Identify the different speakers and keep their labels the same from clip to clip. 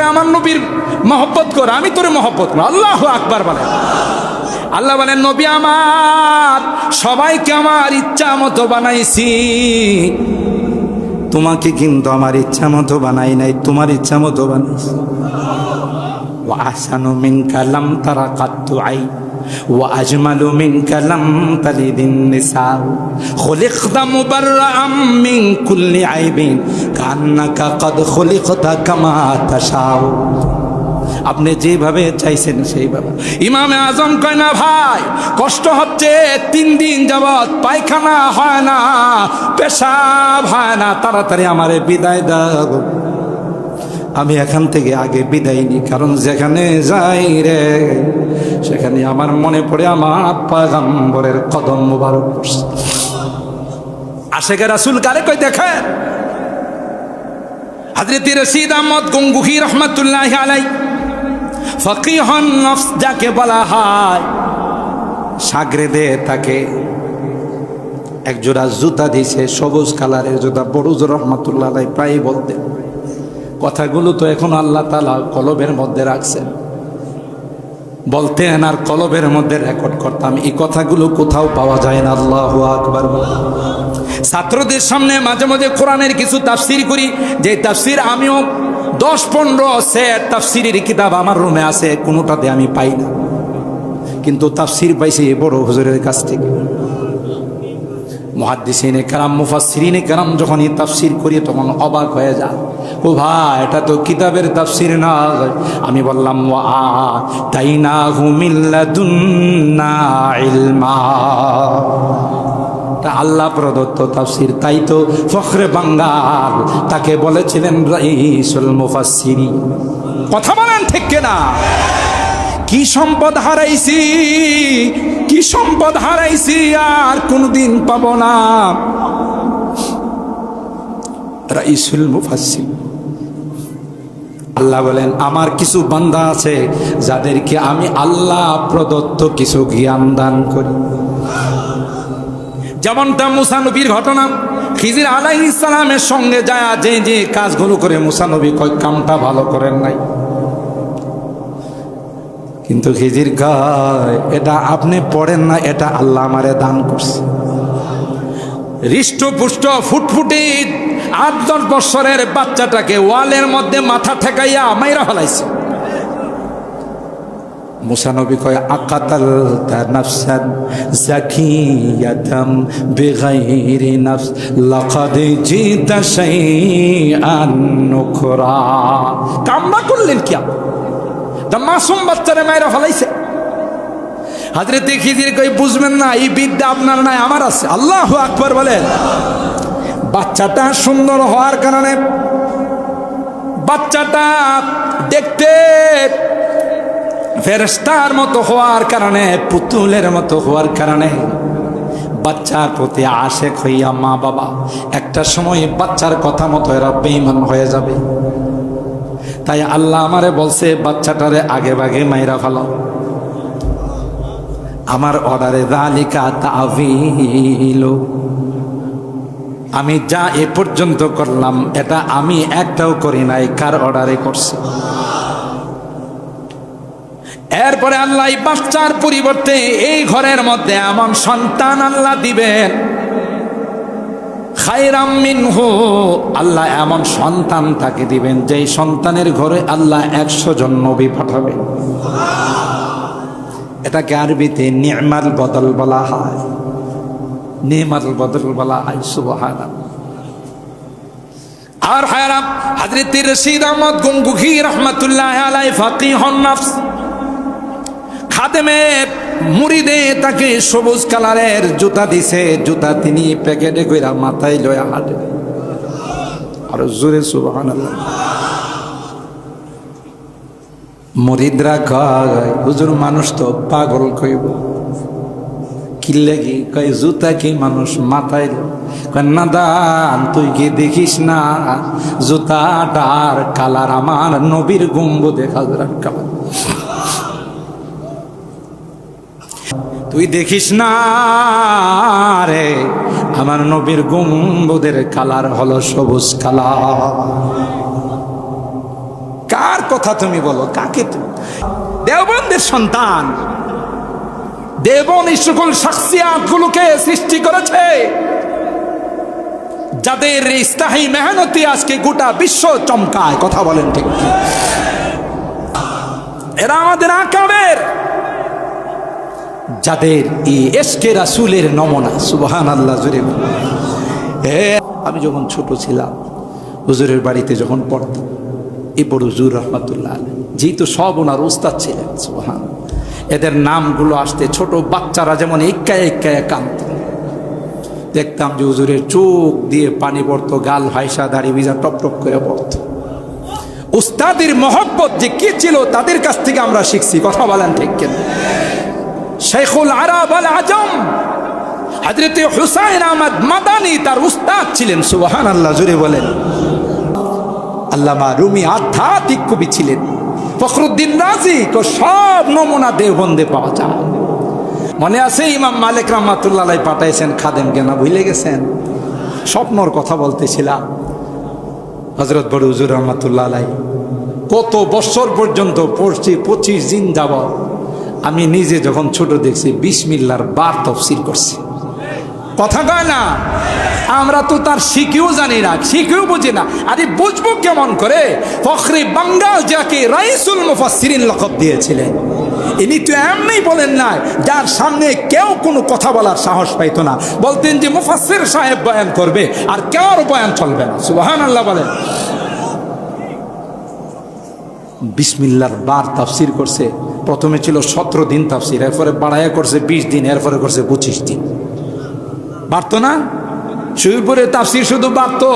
Speaker 1: কয় আমার নবীর মহব্বত কর, আমি তোরে মহব্বত কর। আল্লাহু আকবার বলেন। আল্লাহ বলেন নবী আমার সবাইকে আমার ইচ্ছা মতো বানাইছি, তোমাকে কিন্তু আমার ইচ্ছা মতো বানাই নাই, তোমার ইচ্ছা মতো বানাইছি। ওয়া আহসানু মিনকা লাম তারা কাত্তু আই ওয়া আজমালু মিনকা লাম তালিদিন নিসা খুলিকতা মুবাররাআম মিন কুল্লি আইবিন কান্নাকা কদ খুলিকতা কামা তাশাউ। আপনি যেভাবে চাইছেন সেইভাবে। ইমামে আজম কয় না ভাই কষ্ট হচ্ছে, 3 দিন যাবৎ পায়খানা হয় না, পেশাব হয় না, তাড়াতাড়ি আমারে বিদায় দাও। আমি এখান থেকে আগে বিদায় নিই, কারণ যেখানে যাই রে সেখানে আমার মনে পড়ে আমার পয়গম্বরের কদম মুবারক পড়ছে। আশেকে রাসূল কারে কই দেখেন, হযরত রশিদ আহমদ গঙ্গুহি রহমাতুল্লাহি আলাইহি ফকিহুন নফস যাকে বলা হয়, সাগরেদে তাকে এক জোড়া জুতা দিয়েছে, সবুজ কালারের জুতা। বড়ুজুর রহমাতুল্লাহ আলাইহি প্রায় বলতেন, কথাগুলো তো এখন আল্লাহ তাআলা কলবের মধ্যে রাখছেন, বলতেন আর কলবের মধ্যে রেকর্ড করতাম। এই কথাগুলো কোথাও পাওয়া যায় না। আল্লাহু আকবার। ছাত্রদের সামনে মাঝে মাঝে কোরআনের কিছু তাফসির করি, যে তাফসির আমিও 10-15 সেট তাফসিরের কিতাব আমার রুমে আছে, কোনোটাতে আমি পাই না, কিন্তু তাফসির পাইছি বড় হুজুরের কাছ থেকে। মুহাদ্দিসিনে কেরাম মুফাসসিরিনে কেরাম যখন এই তাফসির করি তখন অবাক হয়ে যায়, ও ভাই এটা তো কিতাবের তাফসির না। আমি বললাম ওয়া আতাইনাহু মিন লাদুন্না ইলমা, এটা আল্লাহ প্রদত্ত তাফসির। তাই তো ফখরে বাঙ্গাল তাকে বলেছিলেন রাইসুল মুফাসসিরিন। কথা বলেন ঠিক কিনা? কি সম্পদ হারাইছি, কি সম্পদ হারাইছি, আর কোনদিন পাবো না। রাইসুল মুফাসসিরিন। আল্লাহ বলেন আমার কিছু বান্দা আছে যাদেরকে আমি আল্লাহ প্রদত্ত কিছু জ্ঞান দান করি। যেমনটা মুসা নবীর ঘটনা, খিজির আলাইহিস সালামের সঙ্গে যায় যে যে কাজগুলো করে মুসা নবী কয় কামটা ভালো করেন নাই, কিন্তু খিজির কয় এটা আপনি পড়েন না, এটা আল্লাহ আমারে দান করছে। হৃষ্টপুষ্ট ফুটফুটে 8-10 বছরের বাচ্চাটাকে ওয়ালের মধ্যে মাথা ঠেকাইয়া মাইরা ফেলাইছে। মুসা নবী কয় আকাতালতা নাফসান যাকিয়াতাম বিগাইরি নাফস লাকাদ জিতা শাইআন নুকরা। কামনা করলেন কি আপনি? তা মাসুম বাচ্চারে মাইরা ফেলাইছে। হযরত খিজির কই বুঝবেন না, এই বিদ্যা আপনার নাই, আমার আছে। আল্লাহু আকবার বলেন। বাচ্চাটা সুন্দর হওয়ার কারণে, বাচ্চাটা দেখতে ফেরেশতার মতো হওয়ার কারণে, পুতুলের মতো হওয়ার কারণে বাচ্চার প্রতি আশেক হইয়া মা বাবা একটা সময় বাচ্চার কথা মতো এরা বেঈমান হয়ে যাবে। তাই আল্লাহ আমারে বলছে বাচ্চাটারে আগে ভাগে মাইরা ফেলো। আমার অর্ডারে যালিকা তা'ওয়িলু, আমি যা এ পর্যন্ত করলাম এটা আমি একটাও করি নাই, কার অর্ডারে করছি। এরপরে আল্লাহ বাচ্চার পরিবর্তে এই ঘরের মধ্যে এমন সন্তান আল্লাহ দিবেন, খায়রাম মিনহু, আল্লাহ এমন সন্তান তাকে দিবেন যেই সন্তানের ঘরে আল্লাহ 100 জন নবী পাঠাবেন। এটাকে আরবিতে নি'মাল বদল বলা হয়, নি'মাল বদল বলা হয়। সুবহানাল্লাহ। আর হায়রাম হযরত রশিদ আহমদ গঙ্গুহি রাহমাতুল্লাহি আলাইহি ফাকিহুন নফস, খাদেমে মুরিদে তাকে সবুজ কালারের জুতা দিছে, জুতা তিনি প্যাকেটে কইরা মাথায় লয়া হাঁটে। আর জোরে সুবহানাল্লাহ। মুরিদরা কয় হুজুর মানুষ তো পাগল কইব, কি লাগি? কয় জুতা কি মানুষ মাথায়? কয় না দান, তুই কি দেখিস না জুতাটার কালার আমার নবীর গম্বুজে হাজরার কালার, তুই দেখিস না রে আমার নবীর গম্বুজের কালার হলো সবুজ কালার। কার কথা তুমি বলো, কাকে তুমি? দেওবন্দের সন্তান, দেওবন্দ এই সকল শাখসিয়াত গুলোকে সৃষ্টি করেছে যাদের ইস্তাহি মেহনতি আজকে গোটা বিশ্ব চমকায়। কথা বলেন ঠিক? এরা আমাদের আকাবের, যাদের এই এশকে রাসূলের নমুনা। সুবহানাল্লাহ জুড়ে। আমি যখন ছোট ছিলাম, হুজুরের বাড়িতে যখন পড়তাম, এই বড় হুজুর রহমাতুল্লাহ আলাইহি, যেহেতু সব ওনার উস্তাদ ছিলেন, সুবহান, এদের নামগুলো আসতে ছোট বাচ্চারা যেমন এক্কায় এক্কায় কাঁদত। দেখতাম যে হুজুরের চোখ দিয়ে পানি পড়তো, গাল ভাইসা, দাড়ি ভিজা টপ টপ করে পড়তো। উস্তাদের মহব্বত যে কি ছিল তাদের কাছ থেকে আমরা শিখছি। কথা বলেন ঠিক কেন? শেখুল আরব আল আজম হযরত হুসাইন আহমদ মাদানী তার উস্তাদ ছিলেন। সুবহানাল্লাহ জুড়ে বলেন। আল্লামা রুমি আধ্যাত্মিক কবি ছিলেন। ফখরুদ্দিন রাজি কো সব নমুনা দেওবন্দে পাওয়া যায়। মনে আছে ইমাম মালিক রহমাতুল্লাহ আলাইহি পাঠাইছেন খাদেমকে, না ভুলে গেছেন? স্বপ্নর কথা বলতেছিলাম। হযরত বড় হুজুর রহমাতুল্লাহ আলাইহি কত বছর পর্যন্ত পড়ছি, 25 দিন যাবত আমি নিজে যখন ছোট দেখছি বিসমিল্লাহর বার তাফসীর করছি। কথা কয় না? আমরা তো তার শিখেও জানি না, শিখেও বুঝি না। আরে বুঝবো কেমন করে? ফখরে বাঙ্গাল যাকে রাইসুল মুফাসসিরিন লকব দিয়েছিলেন, ইনি তো এমনি বলেন না, যার সামনে কেউ কোনো কথা বলার সাহস পাইতো না। বলতেন যে মুফাসসির সাহেব বয়ান করবে, আর কার বয়ান চলবে না। সুবহানাল্লাহ বলেন। বিসমিল্লাহর বার তাফসীর করছে। প্রথমে ছিল 17 দিন তাফসীর, এরপরে বাড়াইয়া করছে 20 দিন, এরপরে করছে 25 দিন। বাড়তো না? শুরুপুরে তাফসীর শুধু বাড়তো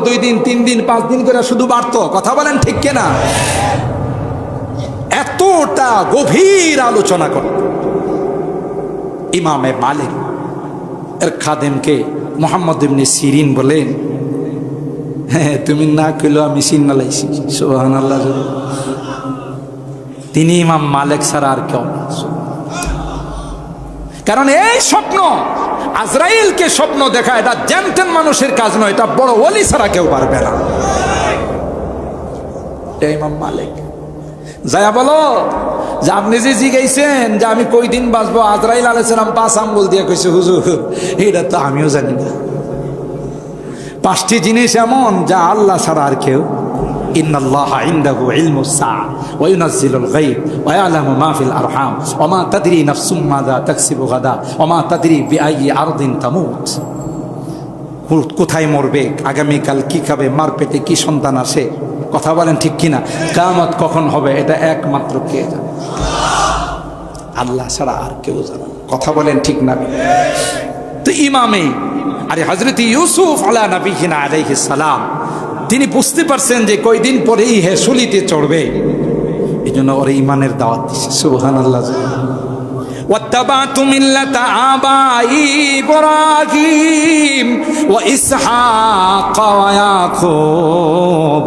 Speaker 1: 2 দিন 3 দিন 5 দিন করে শুধু বাড়তো। কথা বলেন ঠিক কিনা? এতটা গভীর আলোচনা করত। ইমামে মালিক এর খাদেমকে মুহাম্মদ ইবনে সিরিন বলেন, হ্যাঁ তুমি না কইলো আমি চিন্না লাইছি। সুবহানাল্লাহ। তিনি ইমাম মালিক ছাড়া আর কেউ না। কারণ এই স্বপ্ন, আজরাইলকে স্বপ্ন দেখা, এটা জ্যানতেন মানুষের কাজ নয়, এটা বড় ওলি ছাড়া কেউ পারবে না। ইমাম মালিক যায়া বলো যে আপনি যে জিগাইছেন যে আমি কই দিন বাঁচবো, আজরাইল আলাইহিস সালাম 5 আঙ্গুল দিয়ে কইছে হুজুর, এটা তো আমিও জানি না। 5টি জিনিস এমন যা আল্লাহ ছাড়া আর কেউ। ইন্নাল্লাহা ইনদাহু ইলমুস সাআ ওয়া ইউনাজ্জিলুল গায়ব ওয়া ইয়ালামু মা ফিল আরহাম ওয়া মা তাদরি নাফসুম মাযা তাকসিবু গাদা ওয়া মা তাদরি বিআইয়ি আরদিন তামুত। কোথায় মরবে, আগামীকাল কি খাবে, মার পেটে কি সন্তান আসে। কথা বলেন ঠিক কিনা? কিয়ামত কখন হবে, এটা একমাত্র কে জানে? আল্লাহ ছাড়া আর কেউ জানে। কথা বলেন ঠিক না? তো ইমামে আরে হযরত ইউসুফ আলা নবিয়িনা আলাইহিস সালাম, তিনি বুঝতে পারছেন যে কয়দিন পরেই হেসুলিতে চড়বে, এই জন্য ওর ইমানের দাওয়াত দিচ্ছে। সুবহানাল্লাহ। ওয়াত্তাবাতু মিল্লাতা আবাই ইব্রাহিম ওয়া ইসহাক ওয়া ইয়াকুব,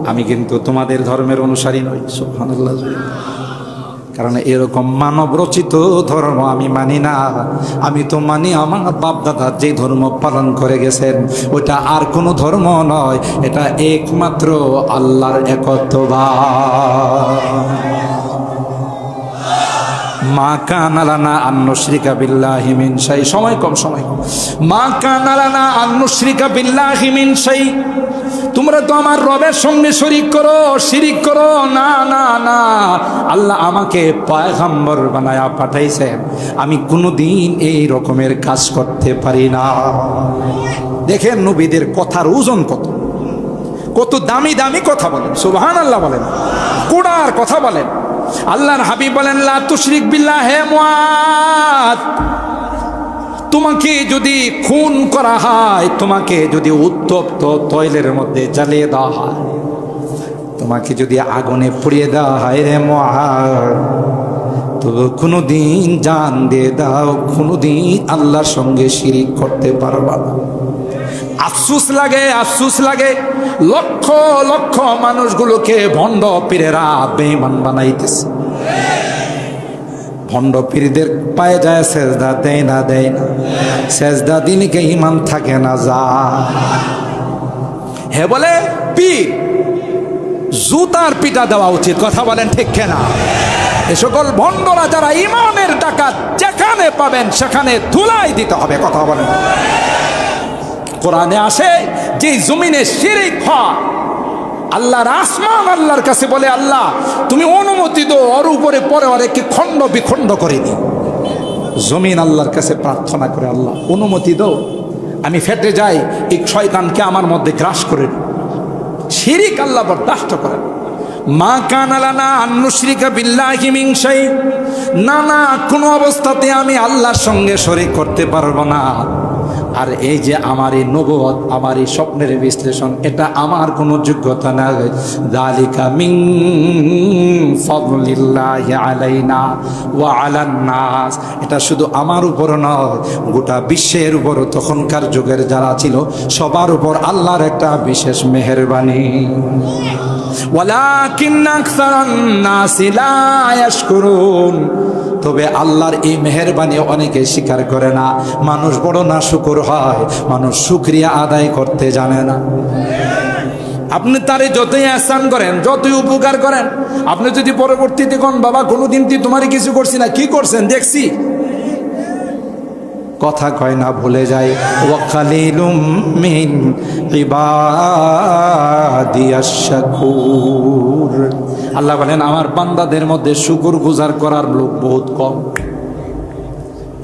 Speaker 1: আমি কিন্তু তোমাদের ধর্মের অনুসারী নই। সুবহানাল্লাহ। কারণ এরকম মানব রচিত ধর্ম আমি মানি না। আমি তো মানি আমার বাপ দাদা যে ধর্ম পালন করে গেছেন, ওটা আর কোনো ধর্ম নয়, এটা একমাত্র আল্লাহর একত্ববাদ। মা কানা লানা আন নুশরিকা বিল্লাহি মিন শাই। সময় কম। মা কানা লানা আন নুশরিকা বিল্লাহি মিন শাই। তোমরা তো আমার রবের সঙ্গে শিরিক করো। না না না, আল্লাহ আমাকে পয়গম্বর বানায়া পাঠাইছেন, আমি কোনোদিন এই রকমের কাজ করতে পারি না। দেখেন নবীদের কথার ওজন কত দামি দামি কথা বলেন। সুবহানাল্লাহ বলেন। কোড়ার কথা বলেন। আল্লাহর হাবিব বলেন লা তুশরিক বিল্লাহ। হে মুআদ, তোমাকে যদি খুন করা হয়, তোমাকে যদি উত্তপ্ত তৈলের মধ্যে জ্বালিয়ে দেওয়া হয়, তোমাকে যদি আগুনে পুড়িয়ে দেওয়া হয়, রে মুআদ, তো কোনোদিন জান দিয়ে দাও, কোনোদিন আল্লাহর সঙ্গে শিরিক করতে পারবা না। আফসোস লাগে লক্ষ লক্ষ মানুষগুলোকে ভণ্ড পীরেরা বেঈমান বানাইতেছে। ভণ্ড পীরদের পায়ে যায় সেজদা দেয় না, সেজদা দিনকে ইমান থাকে না। যা হে বলে পীর, জুতার পিটা দেওয়া উচিত। কথা বলেন ঠিক কিনা? এ সকল ভণ্ডরা যারা ইমানের টাকা যেখানে পাবেন সেখানে ধুলাই দিতে হবে। কথা বলেন। কোরআনে আসে যে জমিনে শিরিক হয়, আল্লাহর আসমান আল্লাহর কাছে বলে, আল্লাহ তুমি অনুমতি দাও ওর উপরে পরে ওকে খণ্ড বিখণ্ড করে দিই। জমিন আল্লাহর কাছে প্রার্থনা করে, আল্লাহ অনুমতি দাও, আমি ফেটে যাই, এই শয়তানকে আমার মধ্যে গ্রাস করে দিই। শিরিক আল্লাহ বরদাস্ত করেন। মা কানা লানা আন নুশরিকা বিল্লাহি মিন শাই, না না কোনো অবস্থাতে আমি আল্লাহর সঙ্গে শরীক করতে পারবো না। আর এই যে আমার এই নবুয়ত, আমার এই স্বপ্নের বিশ্লেষণ, এটা আমার কোনো যোগ্যতা না। যালিকা মিন ফাদলিল্লাহি আলাইনা ওয়া আলান নাস, এটা শুধু আমার উপর নয়, গোটা বিশ্বের উপর, তখনকার যুগের যারা ছিল সবার উপর আল্লাহর একটা বিশেষ মেহেরবানি। ওয়ালাকিন্না আকসারান নাসি লা ইয়াশকুরুন, তবে আল্লাহর এই মেহেরবানি অনেকে স্বীকার করে না। মানুষ বড় না শুকর হয়, মানুষ শুকরিয়া আদায় করতে জানে না। আপনি তারে যতই আহসান করেন, যতই উপকার করেন, আপনি যদি পরবর্তীতে কোন বাবা কোনোদিন তুই তোমারই কিছু করছি না, কি করছেন দেখছি, কথা কয় না, ভুলে যায়। ওয়া কালিলুম মিন ইবাদিয়াশ শাকুর, আল্লাহ বলেন আমার বান্দাদের মধ্যে শুকর গুজার করার লোক বহুত কম।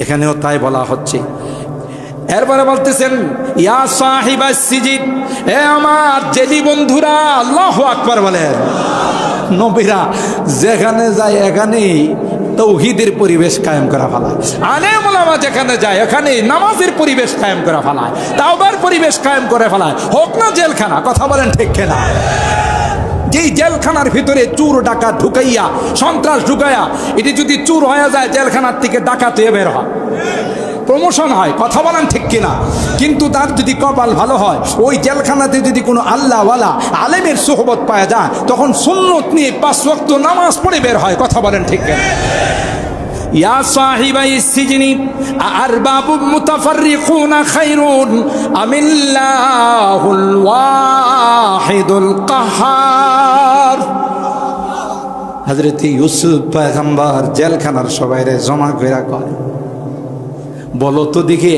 Speaker 1: এখানেও তাই বলা হচ্ছে। এরপরে বলতেছেন ইয়া সাহিবাস সিজিদ, এ আমার জেলি বন্ধুরা, আল্লাহু আকবার বলেন। নবীরা যেখানে যায় এখানেই তাওহীদের পরিবেশ কায়েম করা ফেলায়, আলেম ওলামা যেখানে যায় এখানে নামাজের পরিবেশ কায়েম করা ফেলায়, তাওবার পরিবেশ কায়েম করে ফেলায়, হোক না জেলখানা। কথা বলেন ঠিক কিনা? যেই জেলখানার ভিতরে চোর ডাকাত ঢুকাইয়া, সন্ত্রাস ঢুকাইয়া, এটি যদি চোর হয়ে যায় জেলখানার থেকে ডাকাত হয়ে বের হয়, প্রমোশন হয়। কথা বলেন ঠিক কিনা? কিন্তু তার যদি কপাল ভালো হয়, ওই জেলখানাতে যদি কোনো আল্লাহওয়ালা আলেমের সোহবত পাওয়া যায়, তখন সুন্নত নিয়ে 5 ওয়াক্ত নামাজ পড়ে বের হয়। কথা বলেন ঠিক কিনা? ইয়া সাহিবাই সিজনি আরবাবুম মুতাফাররিকুনা খায়রুন আমিল্লাহুল ওয়াহিদুল কাহ্হার। হযরত ইউসুফ পয়গম্বর জেলখানার সবাইরে জমা কইরা কয়, বলো তো দেখে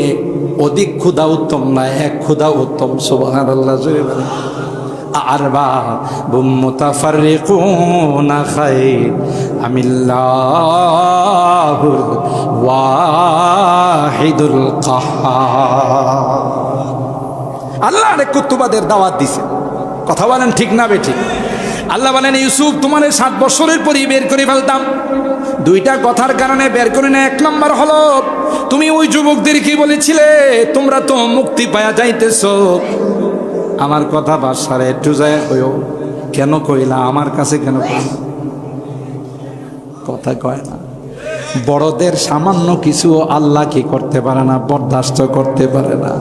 Speaker 1: অধিক ক্ষুধা উত্তম না এক ক্ষুধা উত্তম? সুবহানাল্লাহ। জোরে বলেন। আরবাবুম মুতাফাররিকুনা খায়র আমিল্লাহুল ওয়াহিদুল কাহ্হার। আল্লাহ অনেক কুতুবাদের দাওয়াত দিছে। কথা বলেন ঠিক না বেঠিক? আল্লাহ বলেন ইউসুফ তোমার 7 বছরের পরই বের করে ফেলতাম। 2টা কথার কারণে বের করে না। 1 নম্বর হলো তুমি ওই যুবকদেরকে বলেছিলে তোমরা তো মুক্তি পায়া যাইতেছো, আমার কথা বাসারে একটু যায় কইও। কেন কইলা? আমার কাছে কেন কইলা? কথা কয় না। বড়দের সামান্য কিছু আল্লাহ কি করতে পারে না? বরদাস্ত করতে পারে না।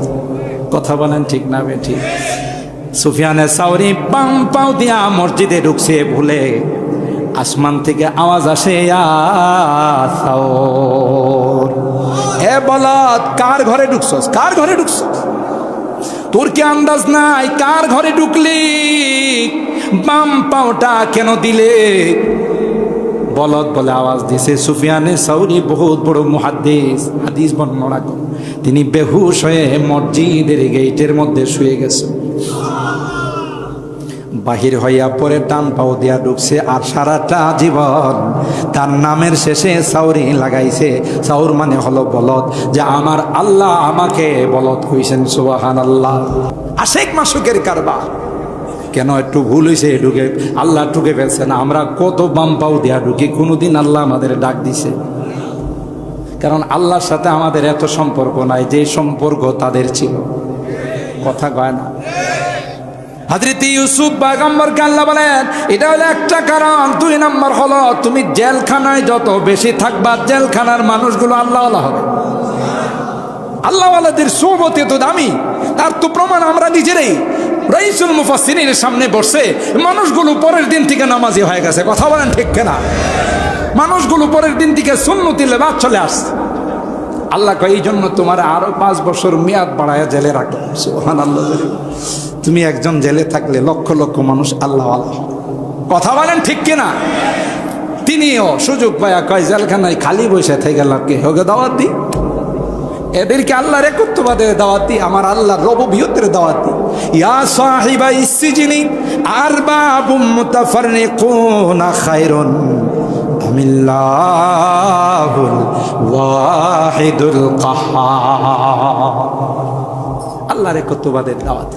Speaker 1: কথা বলেন ঠিক না বেঠিক? সুফিয়ানে সাউরি বাম পাও দিয়া মসজিদে ঢুকছে, ভুলে আসমান থেকে আওয়াজ আসে, এ বলদ কার ঘরে ঢুকছস? কার ঘরে ঢুকছস? তোর কি আন্দাজ নাই কার ঘরে ঢুকলি? বাম পাওটা কেন দিলে? বলদ বলে আওয়াজ দিছে। সুফিয়ানে সাউরি বহুত বড় মুহাদ্দিস, হাদিস বর্ণনা করেন। তিনি বেহুশ হয়ে মসজিদের গেটের মধ্যে শুয়ে গেছে। বাহির হইয়া পরে টান পাও দিয়া ঢুকছে। আর সারাটা জীবন তার নামের শেষে সাউরি লাগাইছে। সাউর মানে হলো বলদ, যে আমার আল্লাহ আমাকে বলদ কইছেন। সুবহানাল্লাহ। আশেক মাসুকের কারবার। কেন একটু ভুল হয়েছে, ঢুকে আল্লাহ ঢুকে ফেলছে না। আমরা কত বাম পাও দিয়া ঢুকি, কোনোদিন আল্লাহ আমাদের ডাক দিছে? কারণ আল্লাহর সাথে আমাদের এত সম্পর্ক নাই যে সম্পর্ক তাদের ছিল। কথা কয় না? হযরত ইউসুফ পয়গম্বরকে আল্লাহ বলেন এটা হলো একটা কারণ। 2 নম্বর হলো তুমি জেলখানায় যত বেশি থাকবা, জেলখানার মানুষগুলো আল্লাহওয়ালা হবে। আল্লাহওয়ালাদের সোহবত এত দামি, তার তো প্রমাণ আমরা নিজেরাই। রাইসুল মুফাসসিরিনের সামনে বসে মানুষগুলো পরের দিন থেকে নামাজি হয়ে গেছে। কথা বলেন ঠিক কিনা? মানুষগুলো পরের দিন থেকে সুন্নতি লেবাস চলে আসছে। আল্লাহ কয় এই জন্য তোমার আরো 5 বছর মেয়াদ বাড়ায়া জেলে রাখো। সুবহানাল্লাহ। তুমি একজন জেলে থাকলে লক্ষ লক্ষ মানুষ আল্লাহওয়ালা হয়। কথা বলেন ঠিক কিনা? তিনিও সুযোগ পায়া কয় জেলখানায় খালি বসে থেকে লাভকে হোক দাওয়াত দি, এদেরকে আল্লাহর একত্ববাদের দাওয়াত দি, আমার আল্লাহর রুবুবিয়তের দাওয়াত দি। ইয়া সাহিবাই সিজনি আরবাবুম মুতাফাররিকুনা খায়রুন আমিল্লাহুল ওয়াহিদুল কাহ্হার। আল্লাহর একত্ববাদের দাওয়াত।